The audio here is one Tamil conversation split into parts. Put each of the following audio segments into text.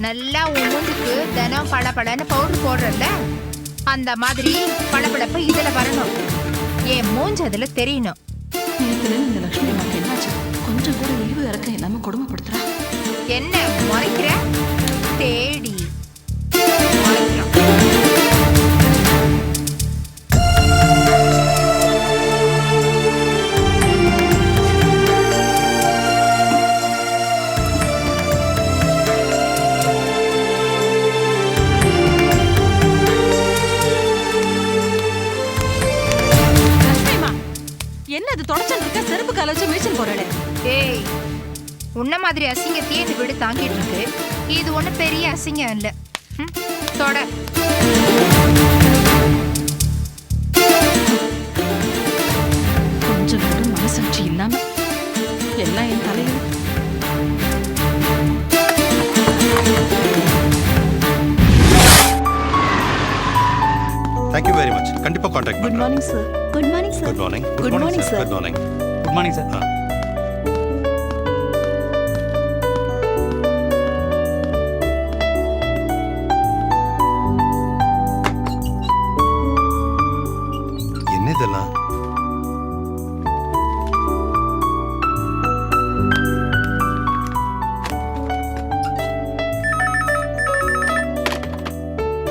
நல்லா உன் மூஞ்சுக்கு தினம் பளபளன்னு பவுடர் போடுறல, அந்த மாதிரி பளபளப்பு இதுல வரணும். என் மூஞ்சு அதுல தெரியணும். நேத்துல இந்த லட்சுமி அம்மாக்கு என்னாச்சு? கொஞ்சம் கூட ஈவு இறக்க இல்லாம கொடுமைப்படுத்துறா. என்ன முறைக்கிற? தேடி முறைக்கிறோம். என்னது தொடச்சல் இருக்க செருப்பு கலச்சு மேய்ச்சல் போறே? ஏய், உன்ன மாதிரி அசிங்கத்தையே இந்த வீடு தாங்கிட்டு இருக்கு. இது ஒண்ணு பெரிய அசிங்கம் இல்ல. தொட. கொஞ்சம் கூட மனசாட்சி இல்லாம எல்லாம் என் தலையில். Thank you very much. கண்டிப்பா கான்டாக்ட் குட் பண்றேன். Morning sir. Good morning sir. Good morning. Good morning, sir. Good morning. Good morning sir. என்ன இதெல்லாம்?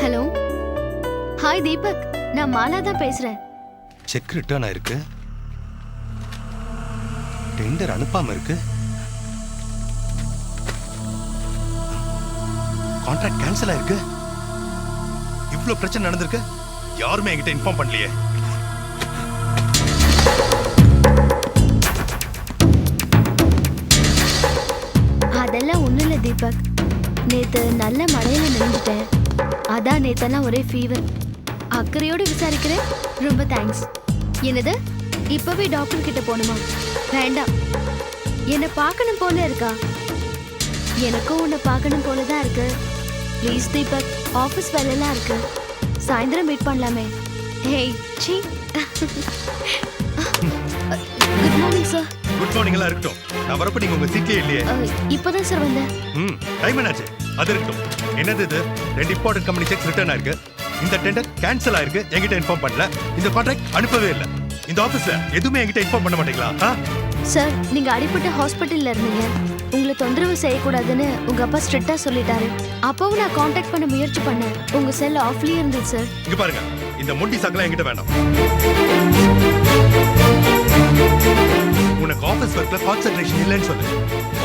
ஹலோ, ஹாய் தீபக், நான் மாலா தான் பேசுறேன். செக் ரிட்டர்ன் ஆயிருக்கு. டெண்டர் அனுப்பாம இருக்கு. கான்ட்ராக்ட் கேன்சல் ஆயிருக்கு. இவ்ளோ பிரச்சனை நடந்திருக்கு. யாருமே என்கிட்ட இன்ஃபார்ம் பண்ணலையே. அதெல்லாம் ஒண்ணும் இல்ல தீபக், நேத்து நல்ல மழையில நினைஞ்சிட்டேன். அதான் நேத்தெல்லாம் ஒரே ஃபீவர். அக்கறையோடு விசாரிக்கிறேன். ரொம்ப தேங்க்ஸ். என்னது, இப்பவே டாக்டர் கிட்ட போகணுமா? வேண்டாம், என்னை பார்க்கணும் போல இருக்கா? எனக்கும் உன்னை பார்க்கணும் போல தான் இருக்கு. ப்ளீஸ் தீபக், ஆஃபீஸ் வேலையெல்லாம் இருக்கு. சாயந்தரம் மீட் பண்ணலாமே. ஹேய் சீ. Good morning sir. Good morning எல்லாம் இருக்கட்டும். நான் வரப்ப நீங்க உங்க சீட்லயே இல்லையே. இப்போதான் சார் வந்தேன். டைம் என்னாச்சு? அது இருக்கட்டும். என்னது இது? 2 இம்பார்ட்டன்ட் கம்பெனி செக்ஸ் ரிட்டர்ன் ஆயிருக்கு. இந்த டெண்டர் கேன்சல் ஆயிருக்கு. என்கிட்ட இன்ஃபார்ம் பண்ணல. இந்த கான்ட்ராக்ட் அனுப்பவே இல்ல. இந்த ஆபீஸ்ல எதுவுமே என்கிட்ட இன்ஃபார்ம் பண்ண மாட்டீங்களா? சார், நீங்க அடிபட்ட ஹாஸ்பிட்டல்ல இருந்தீங்க. உங்களை தொந்தரவு செய்யக்கூடாதுன்னு உங்க அப்பா ஸ்ட்ரிக்டா சொல்லிட்டாரு. அப்பவும் நான் காண்டாக்ட் பண்ண முயற்சி பண்ணேன். உங்க செல் ஆஃப்லயே இருந்தது சார். இங்க பாருங்க, இந்த முண்டி சங்கலாம் என்கிட்ட வேண்டாம். உனக்கு ஆபீஸ் ஒர்க்ல கான்சென்ட்ரேஷன் இல்லைன்னு சொல்லு.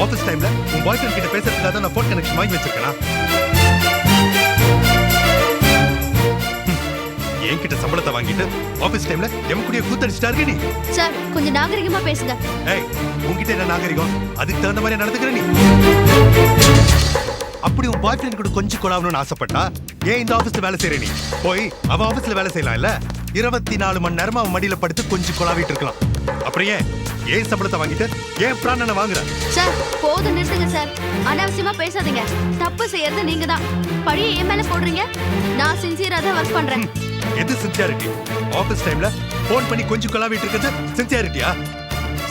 ஆபீஸ் டைம்ல உன் பாய் ஃப்ரெண்ட் கிட்ட பேசுறதுக்காக தான் நான் ஃபோன் கனெக்ஷன் வாங்கி வச்சிருக்கேனா? என்கிட்ட சம்பளத்தை வாங்கிட்டு ஆபீஸ் டைம்ல எமக்குடிய கூத்தடிச்சிட்டாரு நீ. சார், கொஞ்சம் நாகரிகமா பேசுங்க. ஏய், உன்கிட்ட என்ன நாகரிகம்? அதுக்கு தகுந்த மாதிரி நடந்துக்கிற நீ. அப்படி உன் பாய் ஃப்ரெண்ட் கூட கொஞ்சம் கொலாவணும்னு ஆசைப்பட்டா ஏன் இந்த ஆபீஸ்ல வேலை செய்யற நீ? போய் அவன் ஆபீஸ்ல வேலை செய்யலாம் இல்ல? 24 மணி நேரமா அவன் மடியில படுத்து கொஞ்சம் கொலாவிட்டு இருக்கலாம். அப்புறம் ஏன் சம்பளத்தை வாங்கிட்டு ஏன் பிராணனை வாங்குற? சார், போதும் நிறுத்துங்க சார். அனாவசியமா பேசாதீங்க. தப்பு செய்யறது நீங்க தான். பழிய என் மேல போடுறீங்க. நான் சின்சியரா தான் ஒர்க் பண்றேன். எது சின்சியாரிட்டி? ஆபீஸ் டைம்ல போன் பண்ணி கொஞ்சம் கொலாவிட்டு இருக்கிறது சின்சியாரிட்டியா?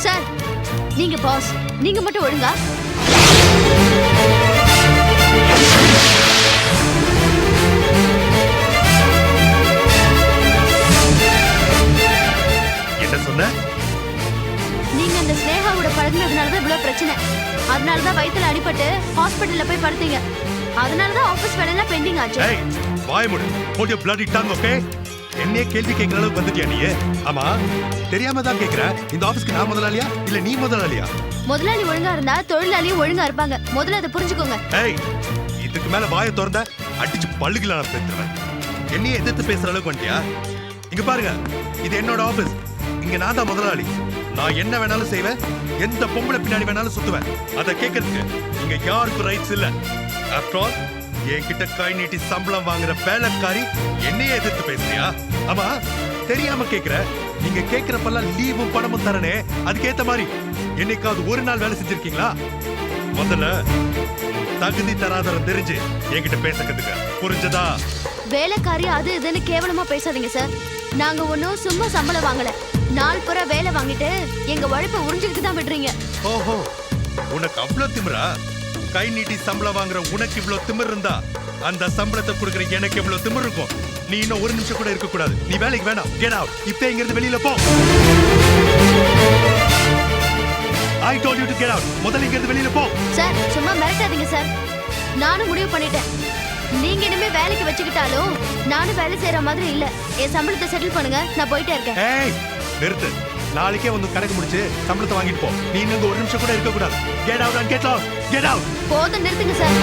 சார், நீங்க பாஸ். நீங்க மட்டும் ஒழுங்கா. என்ன சொன்ன? நீங்க அந்த ஸ்னேகாவோட பழகுனதுனாலதான் இவ்வளவு பிரச்சனை. அதனாலதான் வயித்துல அடிபட்டு ஹாஸ்பிட்டல்ல போய் படுத்தீங்க. அதனாலதான் ஆபீஸ் வேலையெல்லாம் பெண்டிங் ஆச்சு. ஏய், வாய் மூடு. hold your bloody tongue, okay? என்னையே கேள்வி கேட்கிற அளவுக்கு வந்துட்டியா நீ? ஆமா, தெரியாம தான் கேக்குற. இந்த ஆபீஸ்க்கு நான் முதலாளியா இல்ல நீ முதலாளியா? முதலாளி ஒழுங்கா இருந்தா தொழிலாளியும் ஒழுங்கா இருப்பாங்க. முதல்ல அதை புரிஞ்சுக்கோங்க. ஏய், இதுக்கு மேல வாயை திறந்த அடிச்சு பல்லுகளை நான் பேசுறேன். என்னையே எதிர்த்து பேசுற அளவுக்கு வந்துட்டியா? இங்க பாருங்க, இது என்னோட ஆபீஸ். இங்க நான் தான் முதலாளி. நான் என்ன வேணாலும் செய்வேன். எந்த பொம்பளை பின்னாடி வேணாலும் சுத்துவேன். அதை கேட்கறதுக்கு இங்க யாருக்கும் ரைட்ஸ் இல்ல. ஆஃப்டர் ஆல், என்கிட்ட கை நீட்டி சம்பளம் வாங்குற வேலைக்காரி என்னையே எதிர்த்து பேசுறியா? ஆமா, தெரியாம கேக்குற. நீங்க கேக்குறப்பெல்லாம் லீவும் பணமும் தரனே, அதுக்கேத்த மாதிரி என்னைக்காவது ஒரு நாள் வேலை செஞ்சிருக்கீங்களா? முதல்ல தகுதி தராதரம் தெரிஞ்சு என்கிட்ட பேச கத்துக்க. புரிஞ்சதா? வேலைக்காரி அது இதுன்னு கேவலமா பேசாதீங்க சார். நாங்க ஒன்னும் சும்மா சம்பளம் வாங்கல. நாள் பூரா வேலை வாங்கிட்டு எங்க உழைப்ப உறிஞ்சுக்கிட்டு தான் விடுறீங்க. ஓஹோ, உனக்கு அவ்வளவு திமிரா? கை நீட்டி சம்பளம் வாங்குற உனக்கு இவ்வளவு திமிர் இருந்தா அந்த சம்பளத்தை கொடுக்குற எனக்கு எவ்வளவு திமிர் இருக்கும். நீ இன்னும் ஒரு நிமிஷம் கூட இருக்க கூடாது. நீ வேலைக்கு வேணாம். Get out. இப்ப இங்க இருந்து வெளியில போ. I told you to get out. முதல்ல இங்க இருந்து வெளியில போ. சார் சும்மா மிரட்டாதீங்க சார். நானும் முடிவு பண்ணிட்டேன். நீங்க இனிமே வேலைக்கு வச்சுக்கிட்டாலும் நானும் வேலை செய்யற மாதிரி இல்ல. என் சம்பளத்தை செட்டில் பண்ணுங்க. நான் போயிட்டே இருக்கேன். ஏய் நிறுத்து. நாளைக்கே வந்து கணக்கு முடிச்சு சம்பளத்தை வாங்கிட்டு போ. நீ இன்னும் ஒரு நிமிஷம் கூட இருக்க கூடாது. Get out and get lost. Get out. போதும் நிறுத்துங்க சார்.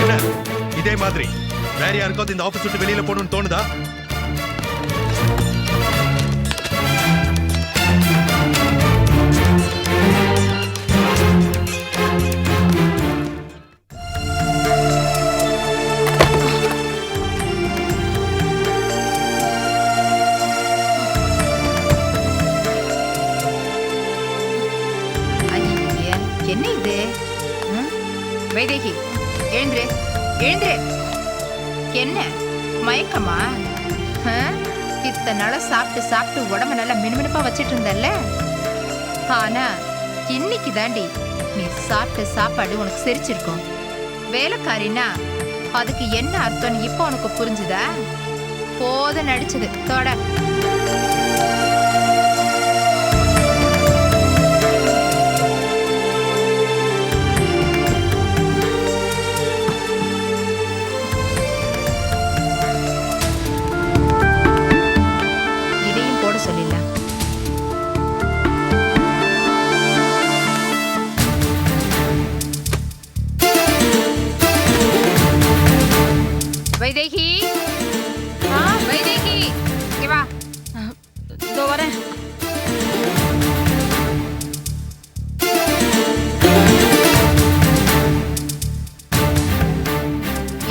என்ன இதே மாதிரி வேற யாருக்காவது இந்த ஆபீஸ் விட்டு வெளியில போகணும்னு தோணுதா? ஐயே, என்ன இது? வைதேகி எழுந்துரு எழுந்துரு. என்ன மயக்கமா? இத்தனை நாளா சாப்பிட்டு சாப்பிட்டு உடம்ப நல்லா மினுமினுப்பா வச்சிட்டு இருந்தல்ல. ஆனா இன்னைக்கு தாண்டி நீ சாப்பிட்ட சாப்பாடு உனக்கு செரிச்சிருக்கும். வேலைக்காரினா அதுக்கு என்ன அர்த்தம்னு இப்ப உனக்கு புரிஞ்சுதா? போத நடிச்சது தொட. இதையும் போட சொல்லிடலாம். வைதேகி, வைதேகி, இங்க வா. இதோ வரேன்.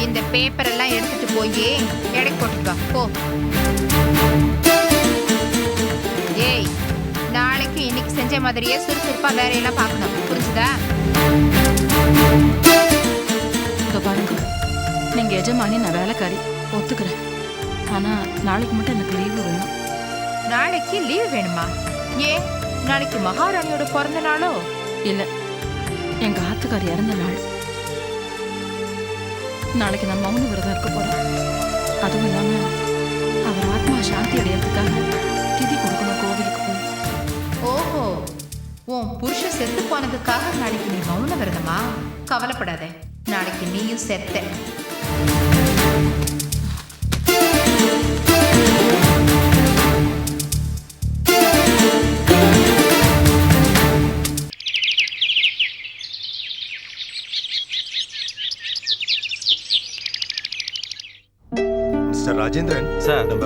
இந்த பேப்பர் எல்லாம் எடுத்துட்டு போய் எடை போட்டுட்டு வா போ. ஏய் நாளைக்கு இன்னைக்கு செஞ்ச மாதிரியே சுறுசுறுப்பா வேலையெல்லாம் பார்க்கணும். புரிஞ்சுதா? இதோ பாருங்க, நீங்க எஜமானி, நான் வேலைக்காரி ஒத்துக்கிறேன். ஆனா நாளைக்கு மட்டும் எனக்கு லீவு வேணும். நாளைக்கு லீவ் வேணுமா? ஏன் நாளைக்கு மகாராணியோட பிறந்த நாளோ? இல்ல, எங்க ஆத்துக்கார் இறந்த நாள். நாளைக்கு நான் மௌன விரதம் இருக்க போறேன். அதுவும் இல்லாம அவர் ஆத்மா சாந்தி அடையறதுக்காக திதி கொடுக்கணும் கோவிலுக்கு போய். ஓஹோ, உன் புருஷன் செத்து போனதுக்காக நாளைக்கு நீ மௌன விரதமா? கவலைப்படாத, நாளைக்கு நீயும் செத்த. மிஸ்டர் ராஜேந்திரன் சார், நம்ம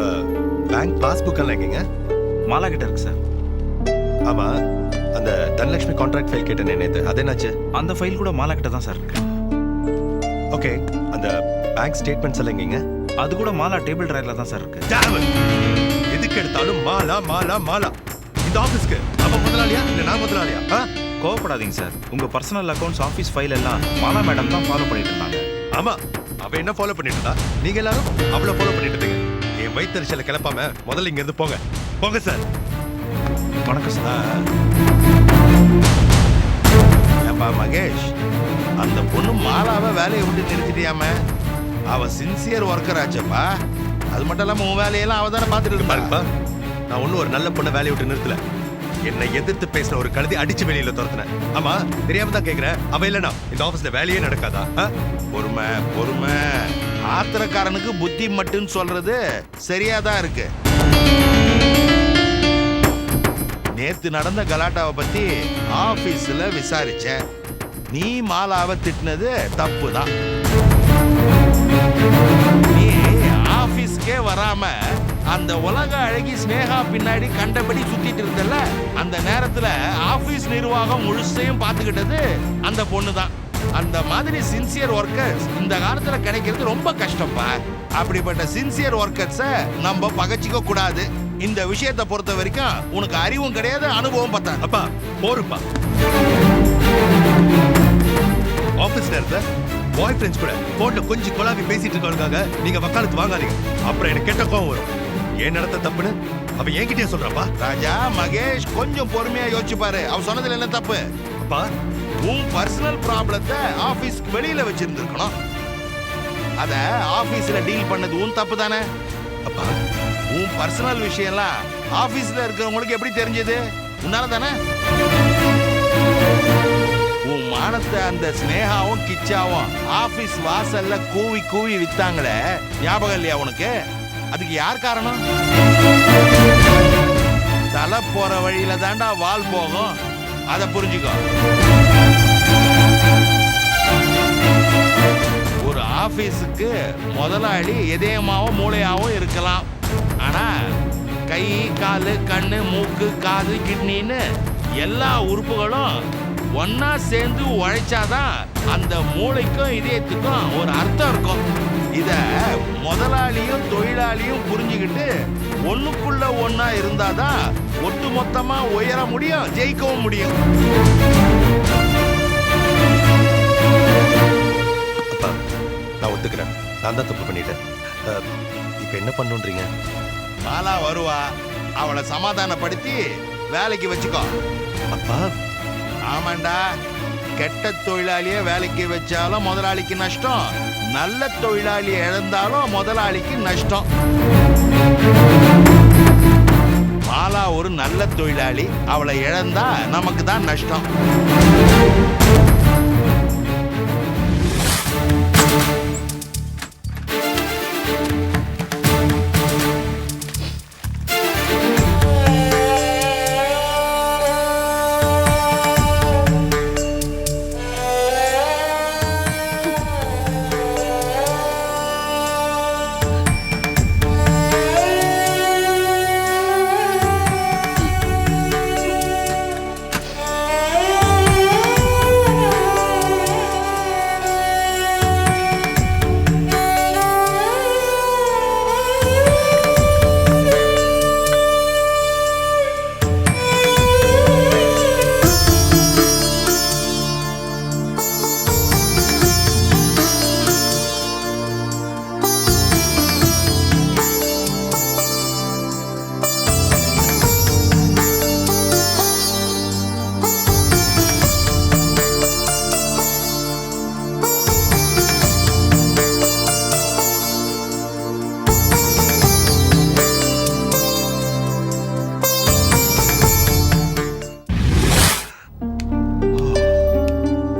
பேங்க் பாஸ்புக் எல்லாம் எங்கங்க? மாலா கிட்ட இருக்கு சார். ஆமா, அந்த தனலட்சுமி கான்ட்ராக்ட் ஃபைல் கேட்டேன் நேத்து. அது என்னாச்சு? அந்த ஃபைல் கூட மாலா கிட்ட தான் சார் இருக்கு. ஓகே, அந்த பேங்க் ஸ்டேட்மெண்ட்ஸ் எல்லாம் எங்கங்க? அது கூட மாலா டேபிள் டிரைவர்ல தான் சார் இருக்கு. Damn it! எதுக்கு எடுத்தாலும் மாலா மாலா மாலா. இந்த ஆபீஸ்க்கு அவ முதலாளியா இல்ல நான் முதலாளியா? கோவப்படாதீங்க சார். உங்க பர்சனல் அக்கவுண்ட்ஸ், ஆஃபீஸ் ஃபைல் எல்லாம் மாலா மேடம் தான் ஃபாலோ பண்ணிட்டு இருந்தாங்க. ஆமா, அவ என்ன ஃபாலோ பண்ணிட்டு இருந்தா? நீங்க எல்லாரும் அவளை ஃபாலோ பண்ணிட்டு இருந்தீங்க. என் வயிற்றுச்சல கிளப்பாம முதல்ல இங்க இருந்து போங்க. போங்க சார். வணக்கம் சார். ஏப்பா மகேஷ், அந்த பொண்ணு மாலாவை வேலையை விட்டு நிறுத்திட்டியாம? அவ சின்சியர் ஒர்க்கர் ஆச்சப்பா. அது மட்டும் இல்லாம உன் வேலையெல்லாம் அவ தானே பார்த்துட்டு பாருப்பா, இருப்பா. நான் ஒன்னும் ஒரு நல்ல பொண்ணை வேலையை விட்டு நிறுத்தல. என்னை எதிர்த்து பேசின ஒரு கழுதி அடிச்சு வெளியில துரத்துனேன். ஆமா, தெரியாம தான் கேக்குறேன். அவ இல்லனா இந்த ஆபீஸ்ல வேலையே நடக்காதா? பொறுமை பொறுமை. ஆத்திரக்காரனுக்கு புத்தி மட்டும் சொல்றது சரியாதான் இருக்கு. நேத்து நடந்த கலாட்டாவை பத்தி ஆபீஸ்ல விசாரிச்சேன். நீ மாலாவை திட்டினது தப்பு தான். நீ ஆபீஸ்க்கே வராம அந்த உலக அழகி ஸ்னேகா பின்னாடி கண்டபடி சுத்திட்டு இருந்தல, அந்த நேரத்துல ஆபீஸ் நிர்வாகம் முழுசையும் பார்த்துக்கிட்டது அந்த பொண்ணு தான். அந்த மாதிரி சின்சியர் ஒர்க்கர்ஸ் இந்த காலத்துல கிடைக்கிறது ரொம்ப கஷ்டப்பா. அப்படிப்பட்ட சின்சியர் ஒர்க்கர்ஸ நம்ம பகச்சிக்க கூடாது. இந்த விஷயத்தை பொறுத்த வரைக்கும் உனக்கு அறிவும் கிடையாது, அனுபவம் பத்தாது. அப்பா போருப்பா. ஆபீஸ் நேரத்துல பாய் ஃப்ரெண்ட்ஸ் கூட போன்ல கொஞ்சம் கொலாவி பேசிட்டு இருக்கவங்களுக்காக நீங்க வக்காலத்து வாங்காதீங்க. அப்புறம் எனக்கு கெட்ட கோவம் வரும். ஏன் நடத்த தப்புன்னு அவ என்கிட்டயே சொல்றாப்பா. ராஜா மகேஷ் கொஞ்சம் பொறுமையா யோசிச்சு பாரு. அவ சொன்னதுல என்ன தப்பு? அப்பா உன் பர்சனல் ப்ராப்ளத்தை ஆபீஸ்க்கு வெளியில வச்சிருந்திருக்கணும். அத ஆபீஸ்ல டீல் பண்ணது உன் தப்பு தானே? அப்பா உன் பர்சனல் விஷயம்லாம் ஆபீஸ்ல இருக்கிறவங்களுக்கு எப்படி தெரிஞ்சது? உன்னால தானே? உன் மானத்தை அந்த ஸ்னேகாவும் கிச்சாவும் ஆபீஸ் வாசல்ல கூவி கூவி வித்தாங்களே, ஞாபகம் இல்லையா உனக்கு? அதுக்கு யார் காரணம்? தலை போற வழியில தாண்டா வால் போகும். அத புரிஞ்சுக்கோ. ஒரு ஆபீஸுக்கு முதலாளி இதயமாவும் மூளையாவும் இருக்கலாம். ஆனா கை, காலு, கண்ணு, மூக்கு, காது, கிட்னின்னு எல்லா உறுப்புகளும் ஒன்னா சேர்ந்து உழைச்சாதான் அந்த மூளைக்கும் இதயத்துக்கும் ஒரு அர்த்தம் இருக்கும். இத முதலாளியும் தொழிலாளியும் புரிஞ்சுக்கிட்டு ஒண்ணுக்குள்ள ஒன்னா இருந்தாதான் ஒட்டு மொத்தமா உயர முடியும், ஜெயிக்கவும் முடியும். அப்பா நான் ஒத்துக்கிறேன், நான் தான் தப்பு பண்ணிட்டேன். இப்ப என்ன பண்ணுன்றீங்க? மாலா வருவா, அவளை சமாதானப்படுத்தி வேலைக்கு வச்சுக்கோ. அப்பா ஆமாண்டா, கெட்ட தொழிலாளிய வேலைக்கு வச்சாலும் முதலாளிக்கு நஷ்டம், நல்ல தொழிலாளியை இழந்தாலும் முதலாளிக்கு நஷ்டம். மாலா ஒரு நல்ல தொழிலாளி, அவளை இழந்தா நமக்கு தான் நஷ்டம்.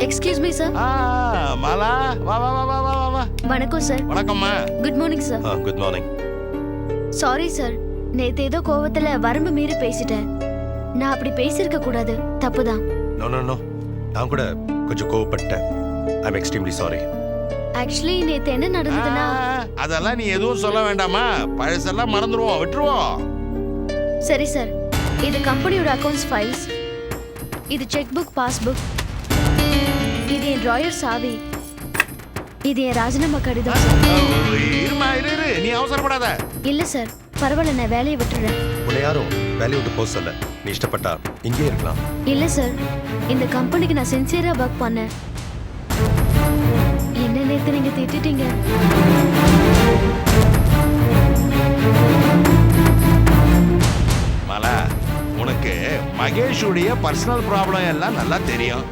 Excuse me sir. மாலா வா வா வா வா வா வா. வணக்கம் சார். வணக்கம்மா. Good morning sir. Good morning. Sorry sir, நேத்து ஏதோ கோவத்துல வரம்பு மீறி பேசிட்டேன். நான் அப்படி பேசியிருக்க கூடாது, தப்புதான். நோ நோ நோ, நான் கூட கொஞ்சம் கோவப்பட்டேன். ஐ அம் எக்ஸ்ட்ரீம்லி சாரி. ஆக்சுவலி நேத்து என்ன நடந்ததுன்னா, அதெல்லாம் நீ எதுவும் சொல்ல வேண்டாமா, பழசெல்லாம் மறந்துடுவோம், விட்டுருவோம். சரி சார், இது கம்பெனியோட அக்கவுண்ட்ஸ் ஃபைல்ஸ், இது செக் புக், பாஸ்புக், இது என் டிராயர் சாவி, இது என் ராஜினாமா கடிதம். இருமா இரு, நீ அவசரப்படாத. இல்ல சார், பரவாயில்ல, நான் வேலையை விட்டுறேன். உன்னை யாரும் வேலையை விட்டு போக சொல்ல, நீ இஷ்டப்பட்டா இங்கே இருக்கலாம். இல்ல சார், இந்த கம்பெனிக்கு நான் சின்சியரா ஒர்க் பண்ணேன். என்ன நேத்து நீங்க திட்டிட்டீங்க. மாலா, உனக்கு மகேஷுடைய பர்சனல் ப்ராப்ளம் எல்லாம் நல்லா தெரியும்.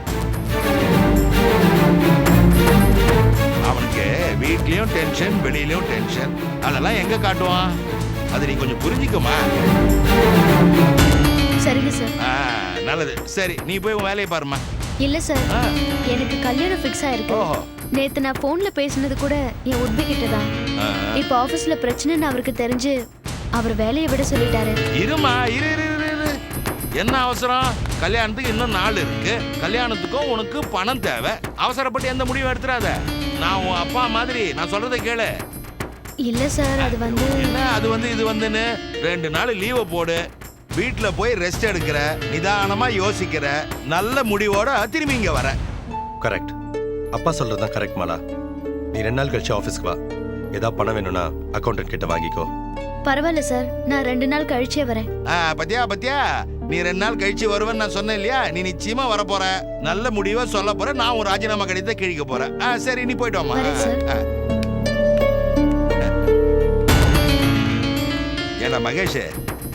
அவனுக்கு வீட்லயும் டென்ஷன், வெளியிலயும் டென்ஷன். அதெல்லாம் எங்க காட்டுவான்? அது நீ கொஞ்சம் புரிஞ்சுக்குமா? சரிங்க சார். நல்லது. சரி, நீ போய் உன் வேலையை பாருமா. இல்ல சார், எனக்கு கல்யாணம் ஃபிக்ஸ் ஆயிருக்கு. ஓஹோ. நேத்து நான் போன்ல பேசினது கூட என் உட்பி கிட்டதான். இப்ப ஆபீஸ்ல பிரச்சனைன்னு அவருக்கு தெரிஞ்சு அவர் வேலையை விட சொல்லிட்டாரு. இருமா இரு இரு இரு, இரு. என்ன அவசரம்? கல்யாணத்துக்கு இன்னும் நாள் இருக்கு. கல்யாணத்துக்கும் உனக்கு பணம் தேவை. அவசரப்பட்டு எந்த முடிவும் எடுத்துறாத. நான் உன் அப்பா மாதிரி, நான் சொல்றதை கேளு. இல்ல சார், அது வந்து என்ன அது வந்து இது வந்துன்னு 2 நாள் லீவை போடு. வீட்டுல போய் ரெஸ்ட் எடுக்கிற, நிதானமா யோசிக்கிற, நல்ல முடிவோட திரும்பி இங்க வர. கரெக்ட். அப்பா சொல்றதுதான் கரெக்ட் மாலா. நீ 2 நாள் கழிச்சு ஆஃபீஸ்க்கு வா. ஏதாவது பணம் வேணும்னா அக்கௌண்டன்ட் கிட்ட வாங்கிக்கோ. பரவாயில்ல சார், நான் 2 நாள் கழிச்சே வரேன். பத்தியா நீ 2 நாள் கழிச்சு வருவேன்னு நான் சொன்னேன் இல்லையா? நீ நிச்சயமா வர போற. நல்ல முடிவா சொல்ல போற. நான் ஒரு ராஜினாமா கடிதத்தை கிழிக்க போறேன். சரி, நீ போயிட்டு வாமா. வரேன் சார். ஏன்னா மகேஷ்,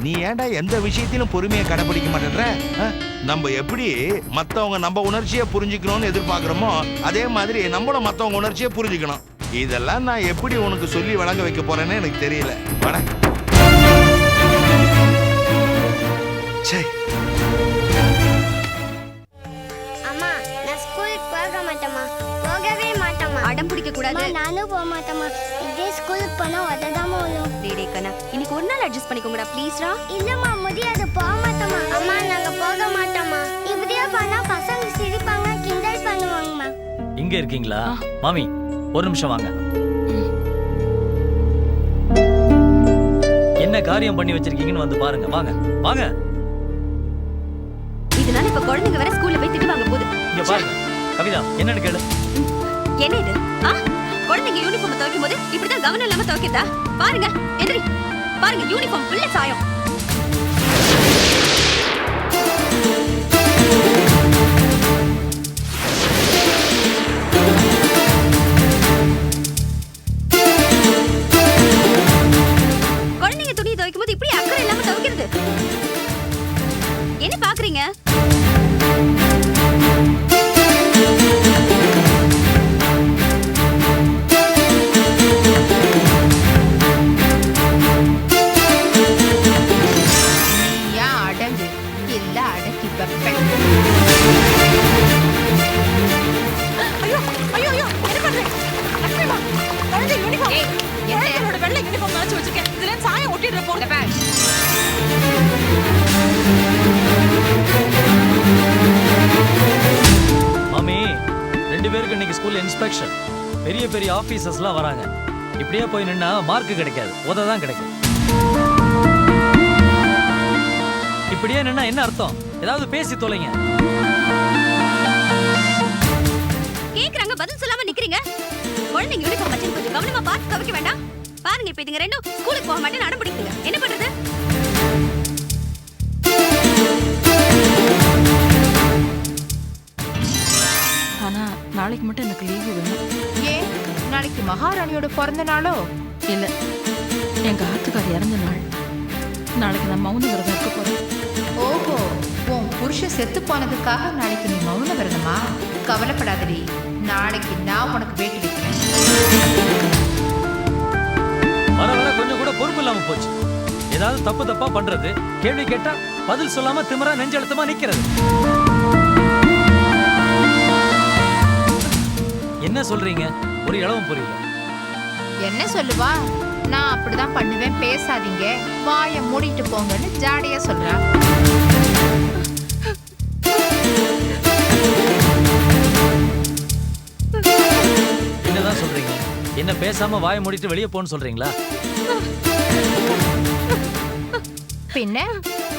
நீ ஏன்டா எந்த விஷயத்திலும் பொறுமையை கடைபிடிக்க மாட்டேன்ற? நம்ம எப்படி மத்தவங்க நம்ம உணர்ச்சியை புரிஞ்சுக்கணும்னு எதிர்பார்க்கிறோமோ அதே மாதிரி நம்மளும் மத்தவங்க உணர்ச்சியை புரிஞ்சுக்கணும். இதெல்லாம் நான் எப்படி உனக்கு சொல்லி வழங்க வைக்க போறேன்னு எனக்கு தெரியல. வாடா. சே அம்மா நான் ஸ்கூலுக்கு போக மாட்டேம்மா, போகவே மாட்டேம்மா. அடம் பிடிக்க கூடாது. நானும் போக மாட்டேம்மா. இதே ஸ்கூலுக்கு போனா உததாம விழும். டேய் கண்ணா, இன்னைக்கு ஒரு நாள் அட்ஜஸ்ட் பண்ணிக்கோங்கடா ப்ளீஸ்ரா. இல்லம்மா முடியாது, போக மாட்டேம்மா. அம்மா நாங்க போக மாட்டோம்மா. இப்படியே பண்ணா பசங்க சிரிப்பாங்க, கிண்டல் பண்ணுவாங்கம்மா. இங்க இருக்கீங்களா? மாமி ஒரு நிமிஷம் வாங்க. என்ன காரியம் பண்ணி வச்சிருக்கீங்கன்னு வந்து பாருங்க. வாங்க வாங்க. இதனால இப்ப குழந்தைங்க வேற ஸ்கூல்ல போய் திட்டு வாங்க போகுது. இங்க பாருங்க கவிதா, என்னன்னு கேளு. என்ன இது? குழந்தைங்க யூனிஃபார்ம் துவைக்கும் போது இப்படிதான் கவனம் இல்லாம துவைக்கிறதா? பாருங்க எதிரி பாருங்க, யூனிஃபார்ம் ஃபுல்லா சாயம். குழந்தைங்க துணி துவைக்கும் போது இப்படி அக்கறை இல்லாம துவைக்கிறது. என்ன பாக்குறீங்க? நீயா அடங்கு, இல்ல அடக்கி வைப்பேன். ஐயோ ஐயோ ஐயோ, என்ன பண்றீங்க? லட்சுமிமா, குழந்தை யூனிஃபார்ம். ஏய், என்ன? குழந்தையோட வெள்ளை யூனிஃபார்ம் நினைச்சு வச்சிருக்கேன். இதுல சாயம் ஒட்டிடுற போல. இந்த பார். மாமி, 2 பேருக்கு இன்னைக்கு ஸ்கூல்ல இன்ஸ்பெக்ஷன். பெரிய பெரிய ஆபீசர்ஸ்லாம் வராங்க. இப்படியே போய் நின்னா மார்க் கிடைக்காது, உததான் கிடைக்கும். இப்படியே நின்னா என்ன அர்த்தம்? ஏதாவது பேசி தொலைங்க. கேக்குறாங்க, பதில் சொல்லாம நிக்கிறீங்க. குழந்தைங்க யூனிஃபார்ம் வச்சு கொஞ்சம் கவனமா பார்த்து துவைக்க வேண்டாம்? பாருங்க, இப்ப இதுங்க ரெண்டும் ஸ்கூலுக்கு போக மாட்டேன்னு அடம் பிடிக்குங்க. என்ன பண்றது? ஆனா நாளைக்கு மட்டும் எனக்கு லீவு வேணும். ஏன் நாளைக்கு மகாராணியோட பிறந்த நாளோ? இல்ல, எங்க ஆத்துக்கார் இறந்த நாள். நாளைக்கு நான் மௌன விரதம் இருக்க போறேன். ஓஹோ, உன் புருஷன் செத்து போனதுக்காக நாளைக்கு நீ மௌன விரதமா? கவலைப்படாதடி, நாளைக்கு நான் உனக்கு வேட்டி வைக்கிறேன். வர வர கொஞ்சம் கூட பொறுப்பு இல்லாம போச்சு. ஏதாவது தப்பு தப்பா பண்றது, கேள்வி கேட்டா பதில் சொல்லாம திமிரா நெஞ்செழுத்தமா நிக்கிறது. என்ன சொல்றீங்க? ஒரு இளவும் புரியல. என்ன சொல்லுவா? நான் அப்படிதான் பண்ணுவேன், பேசாதீங்க, வாயை மூடிட்டு போங்கன்னு ஜாடையா சொல்றா. என்னதான் சொல்றீங்க? என்ன பேசாம வாயை மூடிட்டு வெளியே போன்னு சொல்றீங்களா? பின்ன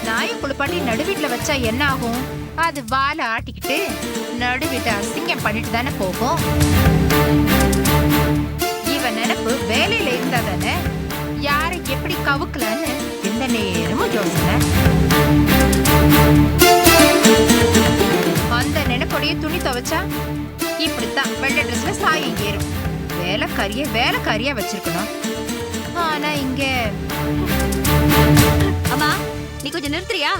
நாயை குளிப்பாட்டி நடுவீட்டுல வச்சா என்ன ஆகும்? அது வாலை ஆட்டிக்கிட்டு நடுவீட்டை அசிங்கம் பண்ணிட்டு தானே போகும். இவன் நினைப்பு வேலையில இருந்தா தானே யாரை எப்படி கவுக்கலன்னு எந்த நேரமும் யோசனை. அந்த நினைப்போடைய துணி துவைச்சா இப்படித்தான் வெள்ளை ட்ரெஸ்ல சாயம் ஏறும். வேலைக்காரியா வச்சிருக்கணும். ஆனா இங்க அம்மா, நீ கொஞ்சம் நிறுத்துறியா?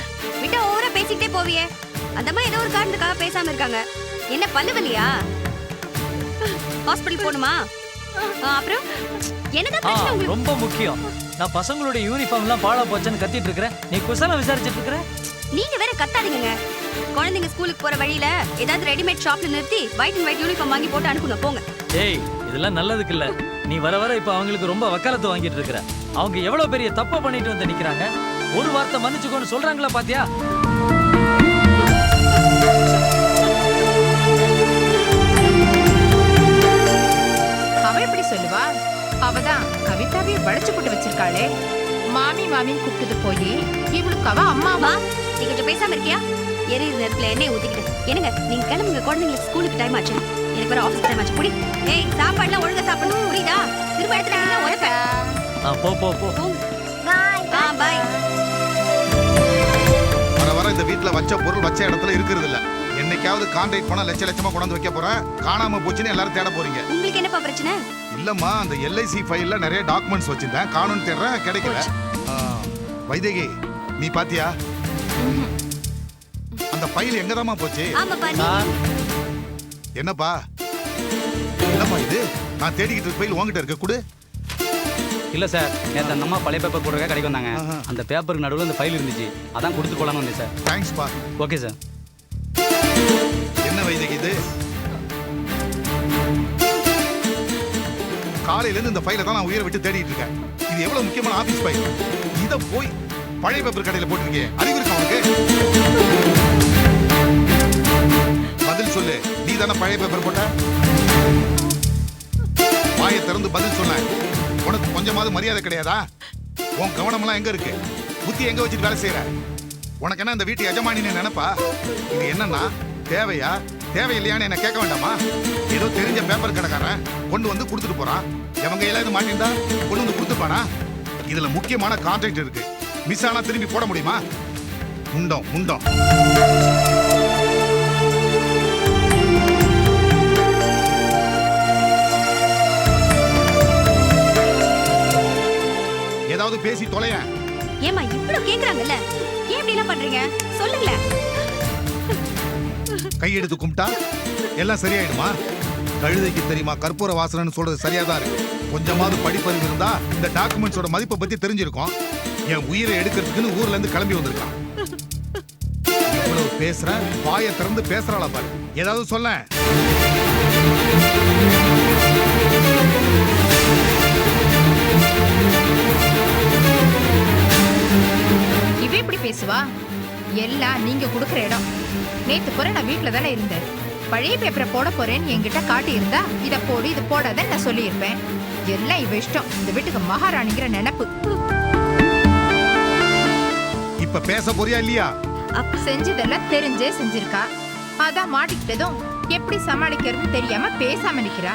விட்டா ஓவரா பேசிக்கிட்டே போவியே. அந்த அம்மா ஏதோ ஒரு காரணத்துக்காக பேசாம இருக்காங்க. என்ன பல்லு வலியா? ஹாஸ்பிடல் போணுமா? அப்புறம் என்னதான் பிரச்சனை உங்களுக்கு? ரொம்ப முக்கியம். நான் பசங்களோட யூனிஃபார்ம் எல்லாம் பாழா போச்சுன்னு கத்திட்டு இருக்கறேன். நீ குசலம் விசாரிச்சிட்டு இருக்கற? நீங்க வேற கத்தாதீங்க. குழந்தைங்க ஸ்கூலுக்கு போற வழியில ஏதாவது ரெடிமேட் ஷாப்ல நிறுத்தி ஒயிட் அண்ட் ஒயிட் யூனிஃபார்ம் வாங்கி போட்டு அனுப்புங்க, போங்க. ஏய், இதெல்லாம் நல்லதுக்கு இல்ல. நீ வர வர இப்ப அவங்களுக்கு ரொம்ப வக்காலத்து வாங்கிட்டு இருக்கற. அவங்க எவ்வளவு பெரிய தப்பா பண்ணிட்டு வந்து நிக்கிறாங்க. ஒரு வார்த்தை மன்னிச்சுக்கோன்னு சொல்றாங்களா பாத்தியா? அவ எப்படி சொல்லுவா? அவதான் கவிதாவே வளைச்சு போட்டு வச்சிருக்காளே. மாமி மாமின்னு கூப்பிட்டு போய் இவளுக்கு அவ அம்மாவா? நீ கொஞ்சம் பேசாம இருக்கியா? எரியுற நேரத்துல எண்ணெய் ஊத்திக்கிட்டு. என்னங்க, நீங்க கிளம்புங்க, குழந்தைங்களுக்கு ஸ்கூலுக்கு டைம் ஆச்சு. எனக்கு வேற ஆஃபீஸ் டைம் ஆச்சு. புடி. ஏய், சாப்பாடுலாம் ஒழுங்கா சாப்பிடணும், புரியுதா? திரும்ப எடுத்துட்டு உனக்கு. போ போ போ. பை. வர வர இந்த வீட்டுல வச்ச பொருள் வச்ச இடத்துல இருக்கிறது இல்ல. என்னைக்காவது கான்ட்ராக்ட் பண்ணா லட்சமா கொண்டாந்து வைக்க போறேன். காணாம போச்சுன்னு எல்லாரும் தேட போறீங்க. உங்களுக்கு என்னப்பா பிரச்சனை? இல்லம்மா, அந்த LIC ஃபைல்ல நிறைய டாக்குமெண்ட்ஸ் வச்சிருந்தேன். காணும்னு தேடுறேன், கிடைக்கல. வைதேகி, நீ பாத்தியா அந்த ஃபைல் எங்கதாம்மா போச்சு? ஆமாப்பா சார் என்னப்பா என்னப்பா இது? நான் தேடிக்கிட்டு இருக்க ஃபைல் உங்ககிட்ட இருக்க கொடு. இல்ல சார், நேற்று அந்த அம்மா பழைய பேப்பர் போடுறதுக்காக கடைக்கு வந்தாங்க. ஆஹா. அந்த பேப்பருக்கு நடுவில் அந்த ஃபைல் இருந்துச்சு, அதான் கொடுத்து போலான்னு வந்தேன் சார். தேங்க்ஸ்ப்பா. Okay sir. என்ன வைதகி இது? காலையில இருந்து இந்த ஃபைலை தான் நான் உயிரை விட்டு தேடிட்டு இருக்கேன். இது எவ்வளவு முக்கியமான ஆபீஸ் ஃபைல். இத போய் பழைய பேப்பர் கடையில போட்டிருக்கே, அறிவு இருக்கா உனக்கு? பதில் சொல்லு. நீ தானே பழைய பேப்பர் போட்ட? வாயை திறந்து பதில் சொல்ல. உனக்கு கொஞ்சமாவது மரியாதை கிடையாதா? உன் கவனமெல்லாம் எங்க இருக்கு? புத்தி எங்க வச்சுட்டு வேலை செய்யற? உனக்கு என்ன இந்த வீட்டு எஜமானின்னு நினைப்பா? இது என்னன்னா தேவையா தேவையில்லையான்னு என்ன கேட்க வேண்டாமா? ஏதோ தெரிஞ்ச பேப்பர் கடைக்காரன் கொண்டு வந்து கொடுத்துட்டு போறான். எவங்க எல்லாம் மாட்டிருந்தா கொண்டு வந்து கொடுத்துப்பானா? இதுல முக்கியமான கான்ட்ராக்ட் இருக்கு. மிஸ் ஆனா திரும்பி போட முடியுமா? முண்டம் முண்டம். ஏதாவது பேசி தொலைய. ஏமா இவ்வளவு கேக்குறாங்கல்ல, ஏன் இப்படி எல்லாம் பண்றீங்க? சொல்லுங்களேன். கையெடுத்து கும்பிட்டா எல்லாம் சரியாயிடுமா? கழுதைக்கு தெரியுமா கற்பூர வாசனைன்னு சொல்றது சரியாதான் இருக்கு. கொஞ்சமாவது படிப்பறிவு இருந்தா இந்த டாக்குமெண்ட்ஸோட மதிப்பை பத்தி தெரிஞ்சிருக்கும். என் உயிரை எடுக்கிறதுக்குன்னு ஊர்ல இருந்து கிளம்பி வந்திருக்கான். இவ்வளவு பேசுற, வாயை திறந்து பேசுறாளா பாரு. ஏதாவது சொல்ல. இவ எப்படி பேசுவா? எல்லாம் நீங்க கொடுக்குற இடம். நேத்து போற நான் வீட்டுல தானே இருந்தேன். பழைய பேப்பரை போட போறேன்னு என்கிட்ட காட்டி இருந்தா இத போடு இது போடாத நான் சொல்லியிருப்பேன். எல்லாம் இவ இஷ்டம். இந்த வீட்டுக்கு மகாராணிங்கிற நினைப்பு. இப்ப பேச போறியா இல்லையா? செஞ்சதெல்லாம் தெரிஞ்சே செஞ்சிருக்கா. அதான் மாட்டிக்கிட்டதும் எப்படி சமாளிக்கிறதுன்னு தெரியாம பேசாம நிக்கிறா.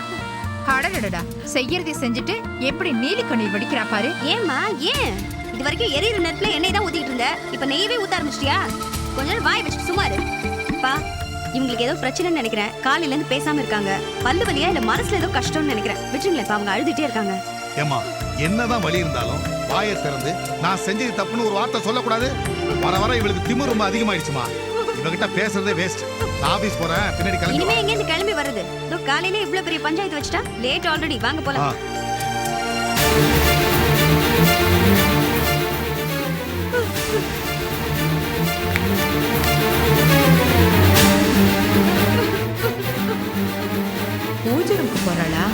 அடடடா, செய்யறதை செஞ்சுட்டு எப்படி நீலி கண்ணீர் வடிக்கிறா பாரு. ஏம்மா ஏன் இது வரைக்கும் எரியிற நெருப்புல எண்ணெய் தான் ஊத்திட்டு இருந்த, இப்ப நெய்யவே ஊத்த ஆரம்பிச்சிட்டியா? கொஞ்ச நேரம் வாய் வச்சுட்டு சும்மா இரு. பா, இவங்களுக்கு ஏதோ பிரச்சனைன்னு நினைக்கிறேன். காலையில இருந்து பேசாம இருக்காங்க. பல்லு வலியா இல்ல மனசுல ஏதோ கஷ்டம்னு நினைக்கிறேன். விட்டுருங்களேன், இப்ப அவங்க அழுதுட்டே இருக்காங்க. ஏமா என்னதான் வலி இருந்தாலும் வாயை திறந்து நான் செஞ்சது தப்புன்னு ஒரு வார்த்தை சொல்லக்கூடாது. வர வர இவளுக்கு திமிரு ரொம்ப அதிகமாயிடுச்சுமா. இவகிட்ட பேசுறதே வேஸ்ட். நான் ஆபீஸ் போறேன், பின்னாடி கிளம்பி இனிமே எங்க இருந்து கிளம்பி வர்றது? இதோ காலையில இவ்ளோ பெரிய பஞ்சாயத்து வச்சுட்டா லேட் ஆல்ரெடி. வாங்க போலாம். பூஜை ரூமுக்கு போறாளா?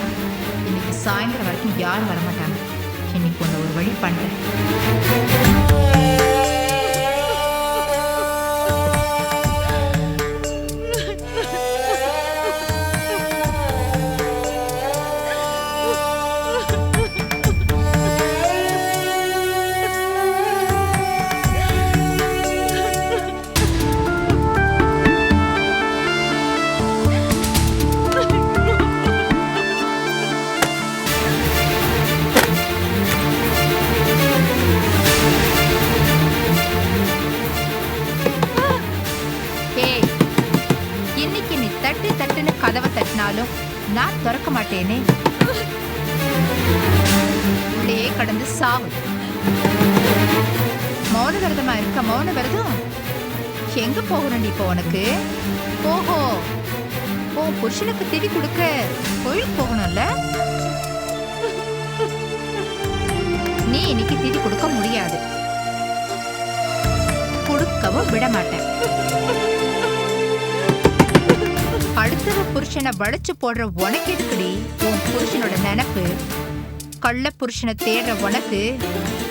இன்னைக்கு சாயந்தரம் வரைக்கும் யாரும் வரமாட்டாங்க. இன்னைக்கு ஒண்ணு ஒரு வழி பண்றேன். கதவை தட்டினாலும் நான் திறக்க மாட்டேனே. உள்ளே கடந்து சாவு. மௌன விரதமா இருக்க. மௌன விரதம் எங்க போகணும் இப்போ உனக்கு? ஓஹோ, உன் புருஷனுக்கு திதி கொடுக்க கோயிலுக்கு போகணும்ல? நீ இன்னைக்கு திதி கொடுக்க முடியாது. கொடுக்கவும் விட மாட்டேன். அடுத்தவ புருஷனை வளைச்சு போடுற உனக்கு எதுக்குடி உன் புருஷனோட நினைப்பு? கள்ள புருஷனை தேடுற உனக்கு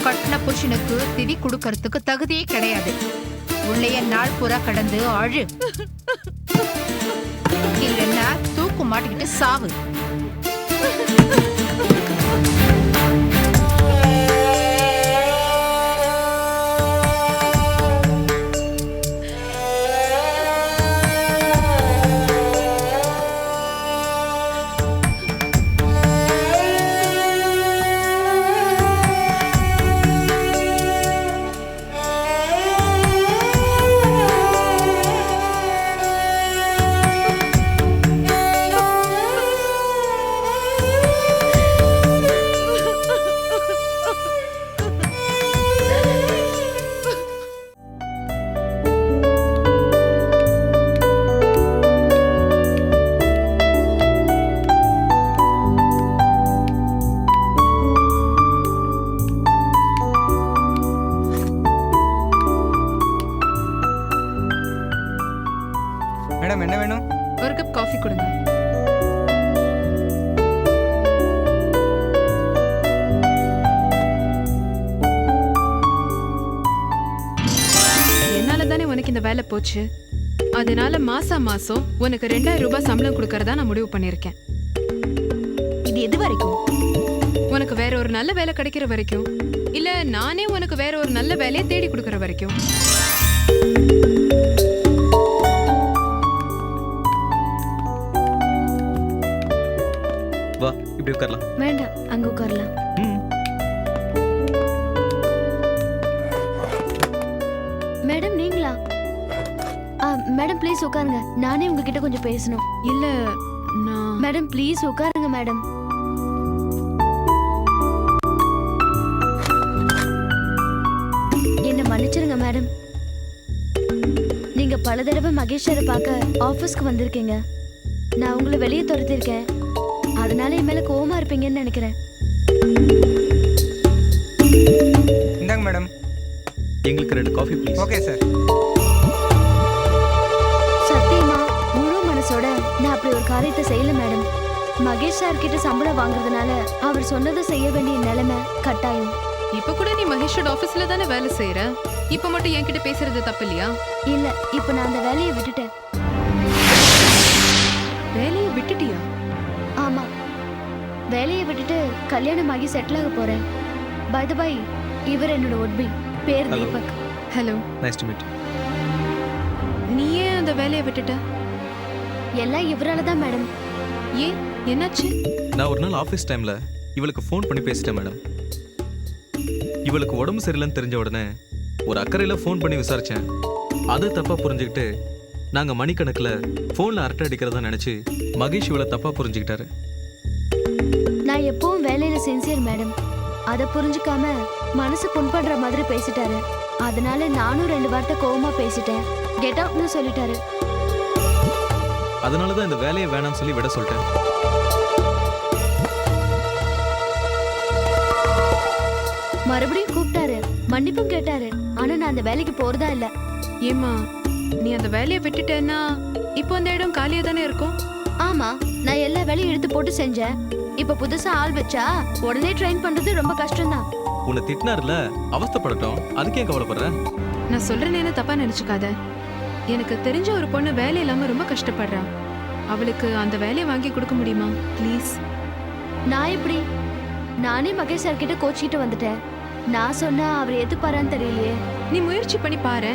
கட்டின புருஷனுக்கு திதி கொடுக்கறதுக்கு தகுதியே கிடையாது. உள்ளேய நாள் பூரா கடந்து அழு, இல்லைன்னா தூக்கு மாட்டிக்கிட்டு சாவு. ஒரு கப் காஃபி கொடுங்க. என்னால தானே உனக்கு இந்த வேலை போச்சு. அதனால மாசம் உனக்கு 2000 ரூபாய் சம்பளம் கொடுக்கறதா நான் முடிவு பண்ணிருக்கேன். இது எது வரைக்கும்? உனக்கு வேற ஒரு நல்ல வேலை கிடைக்கிற வரைக்கும், இல்ல நானே உனக்கு வேற ஒரு நல்ல வேலையை தேடி கொடுக்கற வரைக்கும். வா இப்படி உட்காரலாம். வேண்டாம், அங்க உட்காரலாம். மேடம் நீங்களா? மேடம் ப்ளீஸ் உட்காருங்க. நானே உங்ககிட்ட கொஞ்சம் பேசணும். இல்ல நான் மேடம் ப்ளீஸ் உட்காருங்க மேடம். என்ன மன்னிச்சிருங்க மேடம். நீங்க பல தடவை மகேஷ் சாரை பார்க்க ஆபீஸ்க்கு வந்திருக்கீங்க. நான் உங்களை வெளியே துரத்திருக்கேன். அதனால என் மேல கோவமா இருப்பீங்கன்னு நினைக்கிறேன். இந்தாங்க மேடம். எங்களுக்கு 2 காஃபி ப்ளீஸ். Okay sir. சத்தியமா முழு மனசோட நான் அப்படி ஒரு காரியத்தை செய்யல மேடம். மகேஷ் சார் கிட்ட சம்பளம் வாங்குறதுனால அவர் சொன்னதை செய்ய வேண்டிய நிலைமை கட்டாயம். இப்ப கூட நீ மகேஷோட ஆபீஸ்ல தானே வேலை செய்யற. இப்ப மட்டும் என்கிட்ட பேசுறது தப்பு இல்லையா? இல்ல, இப்ப நான் அந்த வேலையை விட்டுட்டேன். வேலையை விட்டுட்டியா? ஆமா, வேலையை விட்டுட்டு கல்யாணமாகி செட்டில் ஆக போறேன். பை தி பை, இவர் என்னோட ஒட்பி, பேர் Hello. Deepak. Hello. Nice to meet. நீ ஏன் அந்த வேலையை விட்டுட்ட? எல்லாம் இவரால தான் மேடம். ஏன், என்னாச்சு? நான் ஒரு நாள் ஆஃபீஸ் டைம்ல இவளுக்கு ஃபோன் பண்ணி பேசிட்டேன் மேடம். இவளுக்கு உடம்பு சரியில்லைன்னு தெரிஞ்ச உடனே ஒரு அக்கறையில ஃபோன் பண்ணி விசாரிச்சேன். அதை தப்பா புரிஞ்சுக்கிட்டு நாங்க மணிக்கணக்கில் ஃபோன்ல அரட்டை அடிக்கிறதா நினைச்சு மகேஷ் இவளை தப்பா புரிஞ்சுக்கிட்டாரு. நான் எப்பவும் வேலையில சின்சியர் மேடம். அதை புரிஞ்சுக்காம மனசு புண்படுற மாதிரி பேசிட்டாரு. அதனால நானும் 2 வார்த்தை கோவமா பேசிட்டேன். கெட் அவுட்னு சொல்லிட்டாரு. அதனாலதான் இந்த வேலையை வேணாம்னு சொல்லி விட சொல்லிட்டேன். மறுபடியும் கூப்பிட்டாரு, மன்னிப்பும் கேட்டாரு. ஆனா நான் அந்த வேலைக்கு போறதா இல்ல. ஏமா, நீ அந்த வேலையை விட்டுட்டேன்னா இப்போ அந்த இடம் காலியா தானே இருக்கும். ஆமா, நான் எல்லா வேலையும் எடுத்து போட்டு செஞ்சேன். இப்ப புதுசா ஆள் வச்சா உடனே ட்ரெயின் பண்றது ரொம்ப கஷ்டம்தான். உன்னை திட்டினார்ல, அவஸ்தைப்படட்டும், அதுக்கே கவலைப்படுற. நான் சொல்றேன்னு தப்பா நினைச்சுக்காத. எனக்கு தெரிஞ்ச ஒரு பொண்ணு வேலை இல்லாம ரொம்ப கஷ்டப்படுறா. அவளுக்கு அந்த வேலையை வாங்கி கொடுக்க முடியுமா ப்ளீஸ்? நான் எப்படி? நானே மகேஷ் சார் கிட்ட கோச்சிக்கிட்டு வந்துட்டேன். நான் சொன்னா அவர் எதுப்பாரான்னு தெரியலையே. நீ முயற்சி பண்ணி பாரு.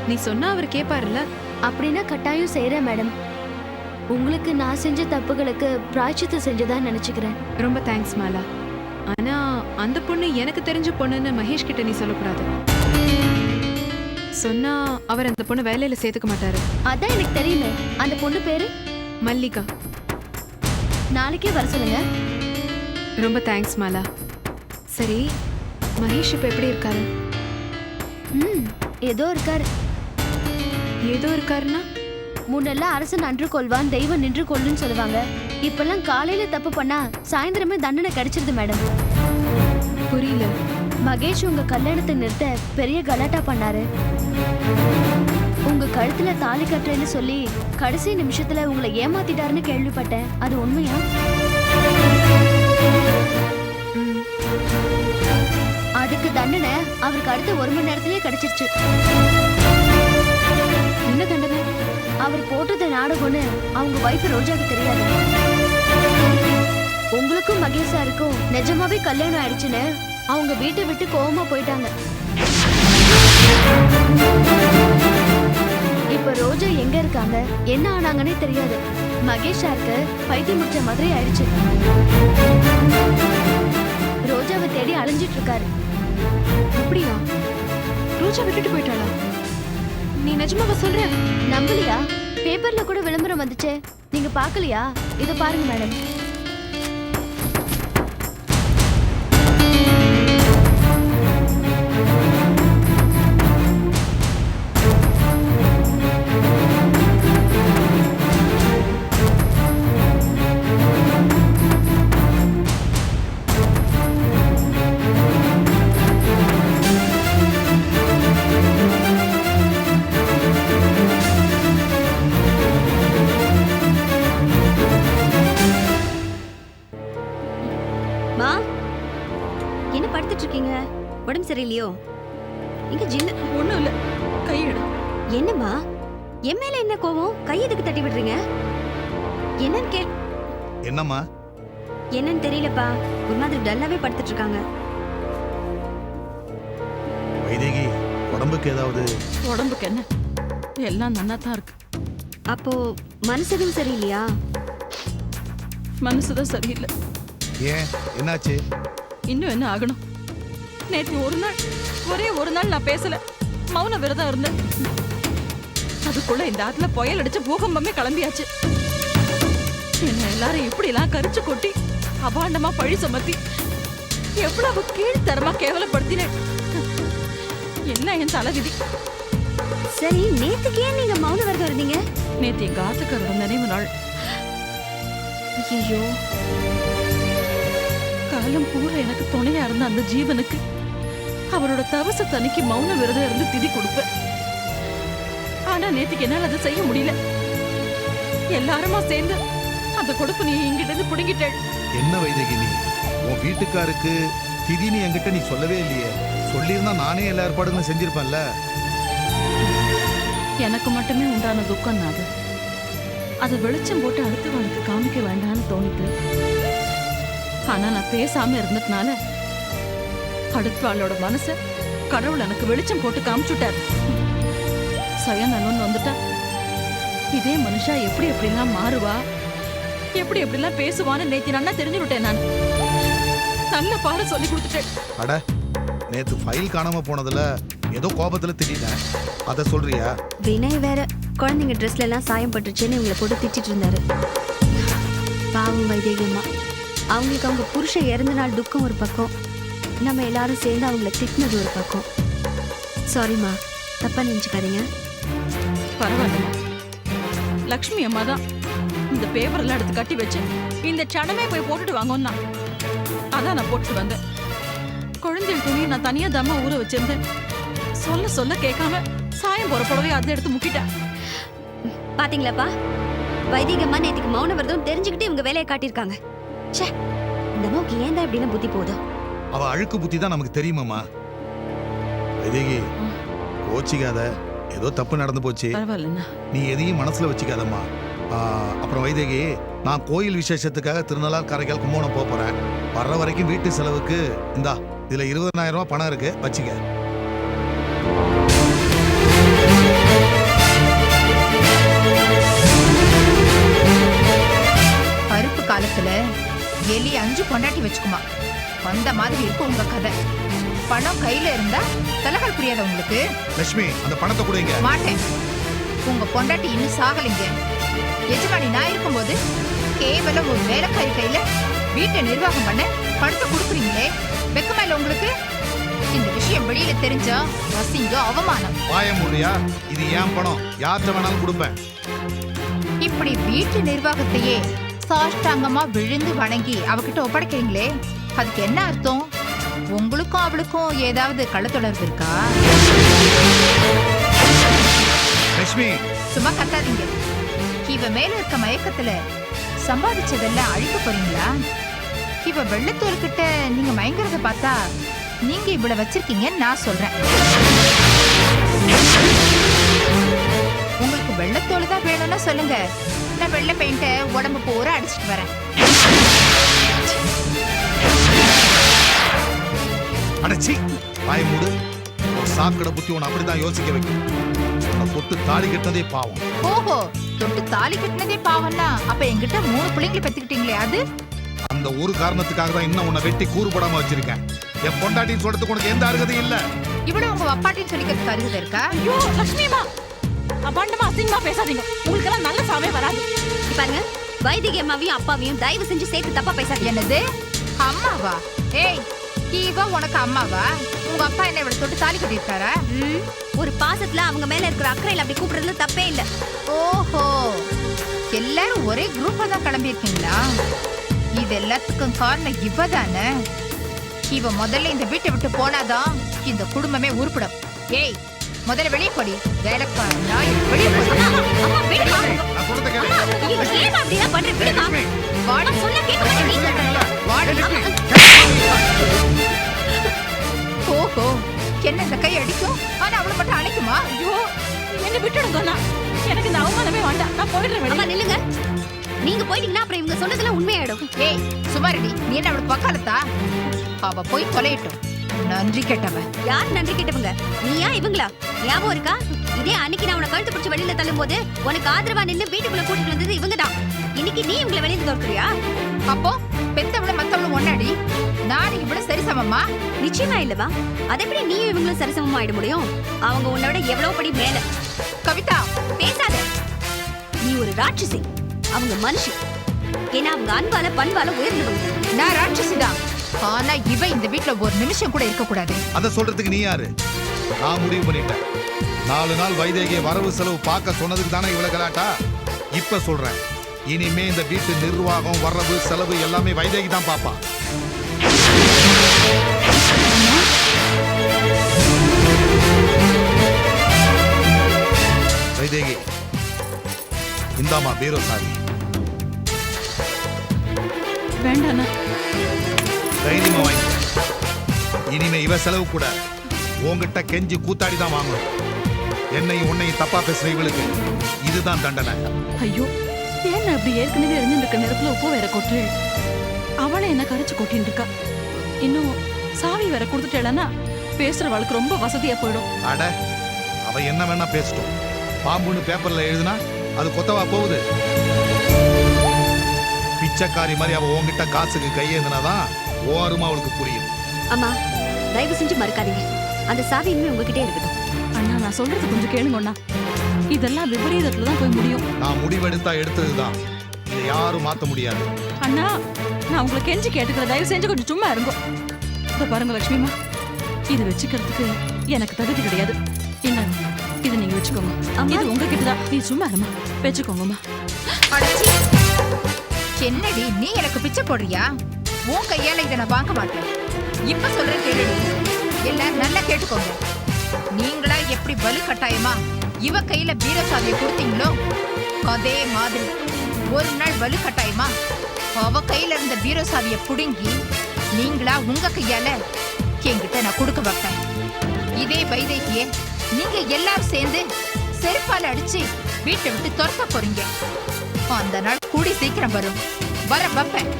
நீ சொன்னா அவர் கேட்பாருல்ல. அப்படின்னா கட்டாயம் செய்யறேன் மேடம். உங்களுக்கு நான் செஞ்ச தப்புகளுக்கு பிராய்ச்சித்தம் செஞ்சதா நினைச்சுக்கிறேன். ரொம்ப தேங்க்ஸ் மாலா. ஆனா அந்த பொண்ணு எனக்கு தெரிஞ்ச பொண்ணுன்னு மகேஷ் கிட்ட நீ சொல்லக்கூடாது. சொன்னா அவர் அந்த பொண்ணு வேலையில சேர்த்துக்க மாட்டாரு. அதான் எனக்கு தெரியுமே. அந்த பொண்ணு பேரு மல்லிகா. நாளைக்கே வர சொல்லுங்க. ரொம்ப தேங்க்ஸ் மாலா. சரி, மகேஷ் இப்ப எப்படி இருக்காரு? ஏதோ இருக்காரு. ஏதோ இருக்காருன்னா? முன்னெல்லாம் அரசன் அன்று கொள்வான், தெய்வம் நின்று கொள்ளுன்னு சொல்லுவாங்க. இப்பெல்லாம் காலையில தப்பு பண்ணா சாயந்தரமே தண்டனை கிடைச்சிருது மேடம். புரியல. மகேஷ் உங்க கல்யாணத்தை நிறுத்த பெரிய கலாட்டா பண்ணாரு. உங்க கழுத்துல தாலி கட்டுறேன்னு சொல்லி கடைசி நிமிஷத்துல உங்களை ஏமாத்திட்டாருன்னு கேள்விப்பட்டேன். அது உண்மையா? அதுக்கு தண்டனை அவருக்கு அடுத்த 1 மணி நேரத்திலேயே கிடைச்சிருச்சு. என்ன தண்டனை? அவர் போட்டது நாடகம்னு அவங்க வைஃப் ரோஜாக்கு தெரியாது. உங்களுக்கும் மகேஷ் சாருக்கும் நிஜமாவே கல்யாணம் ஆயிடுச்சுன்னு அவங்க வீட்டை விட்டு கோவமா போயிட்டாங்க. இப்ப ரோஜா எங்க இருக்காங்க, என்ன ஆனாங்கன்னே தெரியாது. மகேஷ் சாருக்கு பைத்தியம் முடிச்ச மாதிரி ஆயிடுச்சு. ரோஜாவை தேடி அலைஞ்சிட்டு இருக்காரு. அப்படியா? ரோஜா விட்டுட்டு போயிட்டாளா? நீ நிஜமாவா சொல்ற? நம்பலையா? பேப்பர்ல கூட விளம்பரம் வந்துச்சே, நீங்க பாக்கலையா? இத பாருங்க மேடம். உடம்பு சரியில்லையோ? இங்க ஜில்லு. ஒண்ணும் இல்ல, கையெடு. என்னம்மா, என் மேல என்ன கோவம்? கை எதுக்கு தட்டி விடுறீங்க? என்னன்னு கேள். என்னம்மா? என்னன்னு தெரியலப்பா, ஒரு மாதிரி டல்லாவே படுத்துட்டு இருக்காங்க. வைதேகி, உடம்புக்கு ஏதாவது? உடம்புக்கு என்ன, எல்லாம் நன்னா தான் இருக்கு. அப்போ மனசுக்கும் சரியில்லையா? மனசுதான் சரியில்லை. ஏன், என்னாச்சு? இன்னும் என்ன ஆகணும்? நேற்று ஒரே ஒரு நாள் நான் பேசல, மௌன விரதம் இருந்தேன். அதுக்குள்ள இந்த ஆத்துல புயல் அடிச்சு பூகம்பமே கிளம்பியாச்சு. என்ன எல்லாரும் இப்படி எல்லாம் கரிச்சு கொட்டி அபாண்டமா பழி சுமத்தி எவ்வளவு கீழ்த்தரமா கேவலப்படுத்தினேன். எல்லாம் என் தலைவிதி. சரி, நேத்துக்கு ஏன் நீங்க மௌன விரதம் இருந்தீங்க? நேத்து எங்க ஆத்துக்காரோட நினைவு நாள். ஐயோ, காலம் பூரா எனக்கு துணையா இருந்த அந்த ஜீவனுக்கு அவரோட தவச தனிக்கு மௌன விரதம் இருந்து திதி கொடுப்பேன். ஆனா நேத்துக்கு என்னால அதை செய்ய முடியல. எல்லாருமா சேர்ந்து அந்த கொடுப்பு நீ இங்கிட்ட இருந்து புடுங்கிட்டேன். என்ன வைதேகி, நீ உன் வீட்டுக்காருக்கு திடீர்னு என்கிட்ட நீ சொல்லவே இல்லையே. சொல்லியிருந்தா நானே எல்லா ஏற்பாடுகளும் செஞ்சிருப்பேன்ல. எனக்கு மட்டுமே உண்டான துக்கம் அது. அதை வெளிச்சம் போட்டு அடுத்தவனுக்கு காமிக்க வேண்டாம்னு தோணிட்டு. ஆனா நான் பேசாம இருந்ததுனால அடுத்தவாளோட மனச கடவுள் எனக்கு வெளிச்சம் போட்டு காமிச்சுட்டார். சுயநலம்னு வந்துட்டா இதே மனுஷா எப்படி எப்படிலாம் மாறுவா, எப்படி எப்படிலாம் பேசுவான்னு நேத்தி நல்லா தெரிஞ்சு விட்டேன். நான் நல்ல பாடம் சொல்லி கொடுத்துட்டேன். அட, நேத்து ஃபைல் காணாம போனதுல ஏதோ கோபத்துல திடீர்னு அத சொல்றியா? வினய் வேற குழந்தைங்க ட்ரெஸ்ல எல்லாம் சாயம் பட்டுச்சுன்னு இவங்களை போட்டு திட்டிட்டு இருந்தாரு. பாவம் வைதேகி அம்மா, அவங்களுக்கு அவங்க புருஷன் இறந்த நாள் துக்கம் ஒரு பக்கம், நம்ம எல்லாரும் சேர்ந்து அவங்கள திட்டினது ஒரு பக்கம். சாரிம்மா, தப்பா நினைச்சுக்காதீங்க. பரவாயில்ல, லக்ஷ்மி அம்மா தான் இந்த பேப்பர் எல்லாம் எடுத்து கட்டி வச்சு இந்த சடமே போய் போட்டுட்டு வாங்கன்னா அதான் நான் போட்டுட்டு வந்தேன். குழந்தைகள் துணியை நான் தனியா தம்மா ஊற வச்சிருந்தேன். சொல்ல கேட்காம சாயம் போற புடவை அதை எடுத்து முக்கிட்டேன். பாத்தீங்களாப்பா, வைதிக அம்மா நேத்துக்கு மௌன விரதம் தெரிஞ்சுக்கிட்டு இவங்க வேலையை காட்டியிருக்காங்க. ச்சே, இந்த அம்மாவுக்கு ஏன் தான் இப்படின்னு புத்தி போகுதோ? அவ அழுக்கு புத்தி தான் நமக்கு தெரியுமாமா. வைதேகி, கோச்சிக்காத, ஏதோ தப்பு நடந்து போச்சு. பரவாயில்லண்ணா, நீ எதையும் மனசுல வச்சுக்காதம்மா. அப்புறம் வைதேகி, நான் கோயில் விசேஷத்துக்காக திருநள்ளார் காரைக்கால் கும்போணம் போறேன். வர்ற வரைக்கும் வீட்டு செலவுக்கு இந்தா இதுல 20,000 ரூபாய் பணம் இருக்கு, வச்சுக்க. பருப்பு காலத்துல எலி 5 பொண்டாட்டி வச்சுக்குமா, அந்த மாதிரி இருக்கும் உங்க கதை. பணம் கையில இருந்தா தலைகள் புரியாத உங்களுக்கு. லட்சுமி, அந்த பணத்தை கொடுங்க. மாட்டேன். உங்க பொண்டாட்டி இன்னும் சாகலைங்க. எஜமானி நான் இருக்கும்போது கேவலம் ஒரு வேலைக்காரி கையில வீட்டை நிர்வாகம் பண்ண பணத்தை கொடுக்குறீங்களே, வெக்கமா இல்ல உங்களுக்கு? இந்த விஷயம் வெளியில தெரிஞ்சா அசிங்கம், அவமானம். வாய முடியா? இது ஏன் பணம், யார்கிட்ட வேணாலும் கொடுப்பேன். இப்படி வீட்டு நிர்வாகத்தையே சாஷ்டாங்கமா விழுந்து வணங்கி அவகிட்ட ஒப்படைக்கிறீங்களே, அதுக்கு என்ன அர்த்தம்? உங்களுக்கும் அவளுக்கும் ஏதாவது கள்ளத்தொடர்பு இருக்கா? லட்சுமி, சும்மா கத்தாதீங்க. இவ மேல இருக்க மயக்கத்துல சம்பாதிச்சதெல்லாம் அழிக்க போறீங்களா? இவ வெள்ளத்தோல் கிட்ட நீங்க மயங்கறத பார்த்தா நீங்க இவ்வளவு வச்சிருக்கீங்கன்னு நான் சொல்றேன். உங்களுக்கு வெள்ளத்தோல் தான் வேணும்னா சொல்லுங்க, நான் வெள்ளை பெயிண்ட உடம்பு பூரா அடிச்சிட்டு வரேன். அடச்சி, வாய மூடு. ஒரு சாக்கடை புத்தி உன்னை அப்படிதான் யோசிக்க வைக்கும். உன்னை தொட்டு தாலி கட்டினதே பாவம். ஓஹோ, தொட்டு தாலி கட்டினதே பாவம்னா அப்ப என்கிட்ட 3 பிள்ளைங்களை பெத்துக்கிட்டீங்களே அது? அந்த ஒரு காரணத்துக்காக தான் இன்னும் உன்னை வெட்டி கூறுபடாம வச்சிருக்கேன். என் பொண்டாட்டின்னு சொல்றதுக்கு உனக்கு எந்த அருகதையும் இல்ல. இவ்வளவு உங்க அப்பாட்டின்னு சொல்லிக்கிறதுக்கு அருகதை இருக்கா? ஐயோ லட்சுமிமா, அபாண்டமா அசிங்கமா பேசாதீங்க. உங்களுக்கு எல்லாம் நல்ல சாவே வராது. பாருங்க, வைதிக அம்மாவையும் அப்பாவையும் தயவு செஞ்சு சேர்த்து தப்பா பேசாதீங்க. என்னது அம்மாவா? ஏய், இவ உனக்கு அம்மாவா? உங்க அப்பா என்ன இவ்வளவு தொட்டு தாலி கட்டிருக்காரா? ஒரு பாசத்துல அவங்க மேல இருக்கிற அக்கறையில அப்படி கூப்பிடுறதுல தப்பே இல்ல. ஓஹோ, எல்லாரும் ஒரே குரூப்பா தான் கிளம்பி இருக்கீங்களா? இது எல்லாத்துக்கும் காரணம் இவதானே. இவ முதல்ல இந்த வீட்டை விட்டு போனாதான் இந்த குடும்பமே உருப்படும். ஏய், முதல்ல வெளியே போடி. வேலைக்காரன் நாய், வெளியே போடி. அம்மா விடுமா. நான் சொல்றத கேளு. ஏன் அப்படியே பண்ற? விடுமா. வாடா, சொன்னா கேட்க மாட்டே நீ. வாடி லட்சுமி. ஓஹோ, என்ன இந்த கை அடிக்கும் ஆனா அவளை மட்டும் அணைக்குமா? ஐயோ என்ன விட்டுடுங்க அண்ணா. எனக்கு இந்த அவமானமே வேண்டாம். நான் போயிடுறேன். அம்மா நில்லுங்க. நீங்க போயிட்டீங்கன்னா அப்புறம் இவங்க சொன்னதெல்லாம் உண்மையாயிடும். ஏய் சுமாரடி, நீ என்ன அவளை பக்காலத்தா? அவ போய் தொலையட்டும். நன்றி கேட்டவ. யார் நன்றி கேட்டவங்க? நீயா இவங்களா? ஞாபகம் இருக்கா? இதே அன்னைக்கு நான் உன கழுத்து பிடிச்சி வெளியில தள்ளும் போது உனக்கு ஆதரவா நின்று வீட்டுக்குள்ள கூட்டிட்டு வந்தது இவங்கதான். இன்னைக்கு நீ உங்களை வெளியில தோற்கறியா? அப்போ பெத்தவள மத்தவளும் ஒன்னாடி. நான் இவ்வளவு சரிசமமா? நிச்சயமா இல்லவா? அது எப்படி நீயும் இவங்களும் சரிசமமா ஆயிட முடியும்? அவங்க உன்னை விட எவ்வளவு படி மேல. கவிதா பேசாத. நீ ஒரு ராட்சசி, அவங்க மனுஷி. ஏன்னா அவங்க அன்பால பண்பால உயர்ந்தவங்க. நான் ராட்சசிதான். ஆனா இவ இந்த வீட்ல ஒரு நிமிஷம் கூட இருக்க கூடாது. அத சொல்றதுக்கு நீ யாரு? நான் முடிவு பண்ணிட்டேன். 4 நாள் வைதேகிய வரவு செலவு பார்க்க சொன்னதுக்கு தானே இவ்வளவு கலாட்டா. இப்ப சொல்றேன், இனிமே இந்த வீட்டு நிர்வாகம் வரவு செலவு எல்லாமே வைதேகி தான் பாப்பா. வைதேகி, இந்தாமா பீரோ சாவி. வேண்டாண்ணா. தைரியமா வாங்கி. இனிமே இவ செலவு கூட உன்கிட்ட கெஞ்சி கூத்தாடி தான் வாங்கணும். என்னையும் உன்னையும் தப்பா பேசுற இவளுக்கு இதுதான் தண்டனை. ஐயோ ஏன் அப்படி ஏற்கனவே எரிஞ்சிருக்க நேரத்துல உப்பு வேற கொட்டு. அவளை என்ன கரைச்சு கொட்டின்னு இருக்கா. இன்னும் சாவி வேற கொடுத்துட்டேன்னா பேசுறவளுக்கு ரொம்ப வசதியா போயிடும். அட, அவ என்ன வேணா பேசட்டும். பாம்புன்னு பேப்பர்ல எழுதுனா அது கொத்தவா போகுது? பிச்சைக்காரி மாதிரி அவ உன்கிட்ட காசுக்கு கையேந்தினாதான் ஓரமா அவளுக்கு புரியும். அம்மா தயவு செஞ்சு மறக்காதீங்க. அந்த சாவி இனிமே உங்ககிட்டே இருக்கட்டும். அண்ணா நான் சொல்றது கொஞ்சம் கேளுங்க அண்ணா. இதெல்லாம் விபரீதத்துல தான் போய் முடியும். நான் முடிவெடுத்தா எடுத்ததுதான். இதை யாரும் மாத்த முடியாது. அண்ணா நான் உங்களை கெஞ்சி கேட்டுக்கிற, தயவு செஞ்சு கொஞ்சம் சும்மா இருங்க. இத பாருங்க லட்சுமிமா, இது வச்சுக்கிறதுக்கு எனக்கு தகுதி கிடையாது. என்ன இது நீங்க வச்சுக்கோங்க. இது உங்ககிட்ட தான். நீ சும்மா இருமா, வச்சுக்கோங்கம்மா. என்னடி நீ எனக்கு பிச்சை போடுறியா? உன் கையால இதை நான் வாங்க மாட்டேன். இப்ப சொல்றேன் கேளுடி. எல்லாரும் நல்லா கேட்டுக்கோங்க. நீங்களா எப்படி வலு கட்டாயமா இவ கையில பீரோ சாவியை கொடுத்தீங்களோ அதே மாதிரி ஒரு நாள் வலு கட்டாயமா அவ கையில இருந்த பீரோ சாவியை புடுங்கி நீங்களா உங்க கையால என்கிட்ட நான் கொடுக்க வைப்பேன். இதே வைதேகிய நீங்க எல்லாரும் சேர்ந்து செருப்பால அடிச்சு வீட்டை விட்டு துரத்த போறீங்க. அந்த நாள் கூடி சீக்கிரம் வரும். வர வைப்பேன்.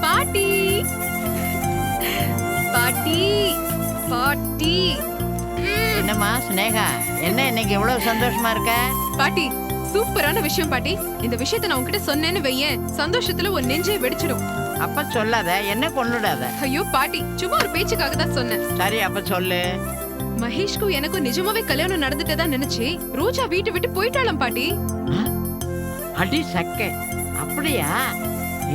பாட்டி பாட்டி பாட்டி. என்னம்மா ஸ்னேகா, என்ன இன்னைக்கு எவ்வளவு சந்தோஷமா இருக்க? பாட்டி சூப்பரான விஷயம் பாட்டி. இந்த விஷயத்தை நான் உன்கிட்ட சொன்னேன்னு வையேன், சந்தோஷத்துல ஒரு நெஞ்சே வெடிச்சிடும். அப்ப சொல்லாத, என்ன கொன்னுடாத. ஐயோ பாட்டி, சும்மா ஒரு பேச்சுக்காக தான் சொன்னேன். சரி அப்ப சொல்லு. மகேஷ்க்கும் எனக்கும் நிஜமாவே கல்யாணம் நடந்துட்டதா நினைச்சு ரோஜா வீட்டை விட்டு போயிட்டாளாம் பாட்டி. அடி சக்க, அப்படியா?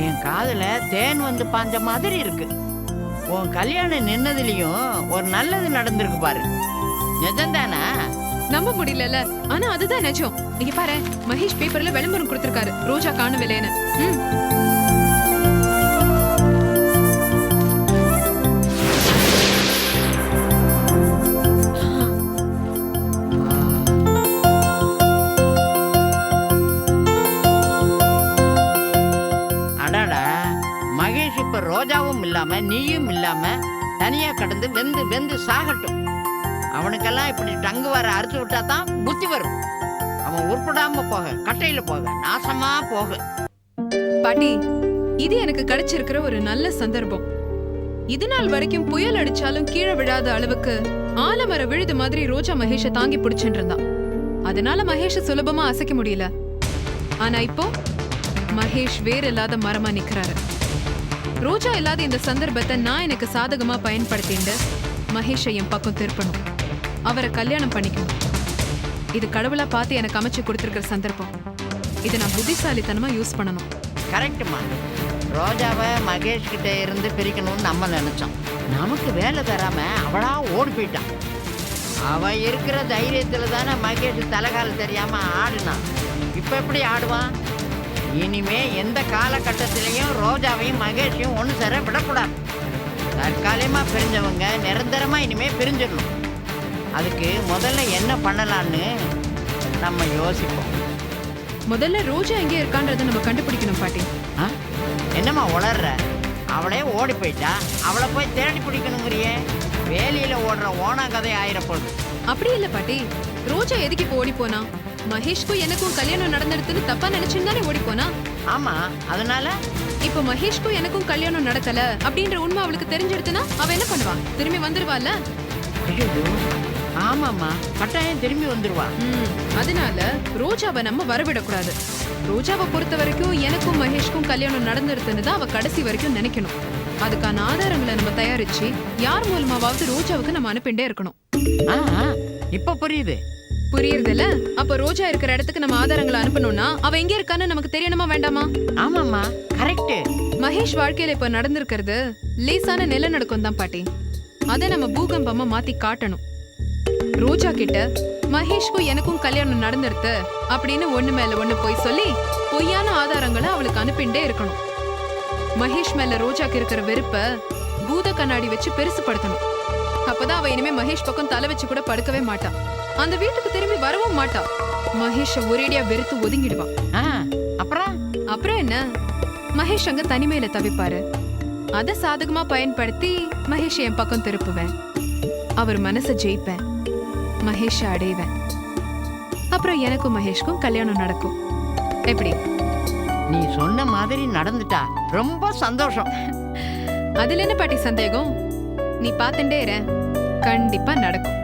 என் காதுல தேன் வந்து பாஞ்ச மாதிரி இருக்கு. உன் கல்யாணம் நின்னதுலயும் ஒரு நல்லது நடந்திருக்கு பாரு. நிஜம்தானா? நம்ப முடியல, ஆனா அதுதான் நிஜம். இங்க பாரு, மகேஷ் பேப்பர்ல விளம்பரம் கொடுத்திருக்காரு, ரோஜா காணவில்லைன்னு. அடாடா, மகேஷ் இப்ப ரோஜாவும் இல்லாம நீயும் இல்லாம தனியா கடந்து வெந்து வெந்து சாகட்டும். அவனுக்கெல்லாம் இப்படி டங்கு வர அறுத்து விட்டா தான் புத்தி வரும். அவன் உருப்படாம போக, கட்டையில போக, நாசமா போக. பாட்டி, இது எனக்கு கிடைச்சிருக்கிற ஒரு நல்ல சந்தர்ப்பம். இது நாள் வரைக்கும் புயல் அடிச்சாலும் கீழே விழாத அளவுக்கு ஆலமர விழுது மாதிரி ரோஜா மகேஷ தாங்கி பிடிச்சுட்டு இருந்தான். அதனால மகேஷ சுலபமா அசைக்க முடியல. ஆனா இப்போ மகேஷ் வேற இல்லாத மரமா நிக்கிறாரு. ரோஜா இல்லாத இந்த சந்தர்ப்பத்தை நான் எனக்கு சாதகமா பயன்படுத்திண்டு மகேஷை என் பக்கம் திருப்பணும். அவரை கல்யாணம் பண்ணிக்கணும். இது கடவுளா பார்த்து எனக்கு அமைச்சு கொடுத்திருக்கிற சந்தர்ப்பம். இதை நான் புத்திசாலித்தனமா யூஸ் பண்ணணும். கரெக்டுமா. ரோஜாவை மகேஷ் கிட்ட இருந்து பிரிக்கணும்னு நம்ம நினைச்சோம். நமக்கு வேலை தராம அவளா ஓடி போயிட்டான். அவ இருக்கிற தைரியத்துல தானே மகேஷ் தலைகால தெரியாம ஆடுனான். இப்ப எப்படி ஆடுவான்? இனிமே எந்த காலகட்டத்திலையும் ரோஜாவையும் மகேஷையும் ஒண்ணு சேர விடக்கூடாது. தற்காலிகமா பிரிஞ்சவங்க நிரந்தரமா இனிமே பிரிஞ்சிடணும். அதுக்கு முதல்ல என்ன பண்ணலான்னு நம்ம யோசிப்போம். முதல்ல ரோஜா எங்கே இருக்கான்றதை நம்ம கண்டுபிடிக்கணும் பாட்டி. ஆ? என்னம்மா உளர்ற? அவளே ஓடி போயிட்டா, அவளை போய் தேடி பிடிக்கணுங்கிறியே. வேலியில ஓடுற ஓனா கதை ஆயிரப்போகுது. அப்படி இல்ல பாட்டி, ரோஜா எதுக்கு இப்போ ஓடி போனா? மகேஷ்க்கும் எனக்கும் கல்யாணம் நடந்துடுதுன்னு தப்பா நினைச்சுன்னு தானே ஓடி போனா. ஆமா, அதனால இப்போ மகேஷ்க்கும் எனக்கும் கல்யாணம் நடக்கல அப்படின்ற உண்மை அவளுக்கு தெரிஞ்சிடுதுன்னா அவ என்ன பண்ணுவா? திரும்பி வந்துருவாள்ல. ஐயோ, ஆமாம்மா, கட்டாயம் திரும்பி வந்துருவா. அதனால ரோஜாவை நம்ம வரவிடக்கூடாது. ரோஜாவை பொறுத்த வரைக்கும் எனக்கும் மகேஷ்க்கும் கல்யாணம் நடந்துருதுன்னு தான் அவ கடைசி வரைக்கும் நினைக்கணும். அதுக்கான ஆதாரங்களை நம்ம தயாரிச்சு யார் மூலமாவது ரோஜாவுக்கு நம்ம அனுப்பிண்டே இருக்கணும். இப்ப புரியுது. புரியுதுல? அப்ப ரோஜா இருக்கிற இடத்துக்கு நம்ம ஆதாரங்களை அனுப்பணும்னா அவ எங்க இருக்கான்னு நமக்கு தெரியணுமா வேண்டாமா? ஆமாம்மா, கரெக்ட். மகேஷ் வாழ்க்கையில இப்ப நடந்திருக்கிறது லேசான நிலநடுக்கம் தான் பாட்டி. அதை நம்ம பூகம்பமா மாத்தி காட்டணும். ரோஜா கிட்ட மகேஷ்க்கும் எனக்கும் கல்யாணம் நடந்துருது அப்படின்னு ஒண்ணு மேல ஒண்ணு போய் சொல்லி பொய்யான ஆதாரங்களை அவளுக்கு அனுப்பிண்டே இருக்கணும். மகேஷ் மேல ரோஜாக்கு இருக்கிற வெறுப்ப பூத கண்ணாடி வச்சு பெருசுப்படுத்தணும். அப்பதான் அவ இனிமே மகேஷ் பக்கம் தலை வச்சு கூட படுக்கவே மாட்டா. அந்த வீட்டுக்கு திரும்பி வரவும் மாட்டா. மகேஷ ஒரேடியா வெறுத்து ஒதுங்கிடுவான். அப்புறம் என்ன? மகேஷ் அங்க தனிமையில தவிப்பாரு. அத சாதகமா பயன்படுத்தி மகேஷ் என் பக்கம் திருப்புவேன். அவர் மனசை ஜெயிப்பேன், மகேஷ அடைவேன். அப்புறம் எனக்கும் மகேஷ்க்கும் கல்யாணம் நடக்கும். எப்படி? நீ சொன்ன மாதிரி நடந்துட்டா ரொம்ப சந்தோஷம். அதுல என்ன பாட்டி சந்தேகம்? நீ பாத்துட்டே இரு, கண்டிப்பா நடக்கும்.